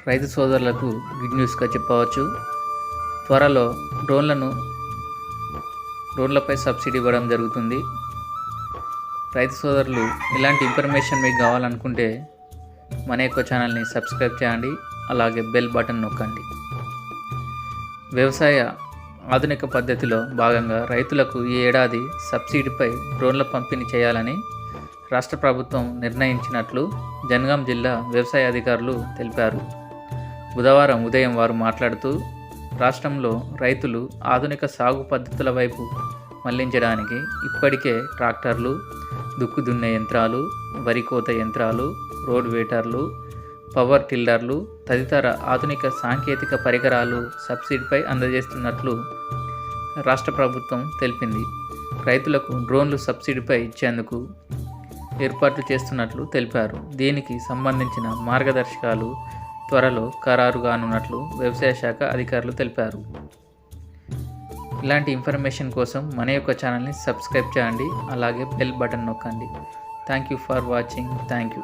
రైతు సోదరులకు గుడ్ న్యూస్గా చెప్పవచ్చు. త్వరలో డ్రోన్లపై సబ్సిడీ ఇవ్వడం జరుగుతుంది. రైతు సోదరులు ఇలాంటి ఇన్ఫర్మేషన్ మీకు కావాలనుకుంటే మన యొక్క ఛానల్ని సబ్స్క్రైబ్ చేయండి, అలాగే బెల్ బటన్ నొక్కండి. వ్యవసాయ ఆధునిక పద్ధతిలో భాగంగా రైతులకు ఈ ఏడాది సబ్సిడీపై డ్రోన్ల పంపిణీ చేయాలని రాష్ట్ర ప్రభుత్వం నిర్ణయించినట్లు జనగాం జిల్లా వ్యవసాయ అధికారులు తెలిపారు. బుధవారం ఉదయం వారు మాట్లాడుతూ, రాష్ట్రంలో రైతులు ఆధునిక సాగు పద్ధతుల వైపు మళ్లించడానికి ఇప్పటికే ట్రాక్టర్లు, దుక్కు దున్నే యంత్రాలు, వరి కోత యంత్రాలు, రోడ్ వేటర్లు, పవర్ టిల్లర్లు తదితర ఆధునిక సాంకేతిక పరికరాలు సబ్సిడీపై అందజేస్తున్నట్లు రాష్ట్ర ప్రభుత్వం తెలిపింది. రైతులకు డ్రోన్లు సబ్సిడీపై ఇచ్చేందుకు ఏర్పాట్లు చేస్తున్నట్లు తెలిపారు. దీనికి సంబంధించిన మార్గదర్శకాలు త్వరలో ఖరారు కానున్నట్లు వ్యవసాయ శాఖ అధికారులు తెలిపారు. ఇలాంటి ఇన్ఫర్మేషన్ కోసం మన యొక్క ఛానల్ని సబ్స్క్రైబ్ చేయండి, అలాగే బెల్ బటన్ నొక్కండి. Thank you for watching. Thank you.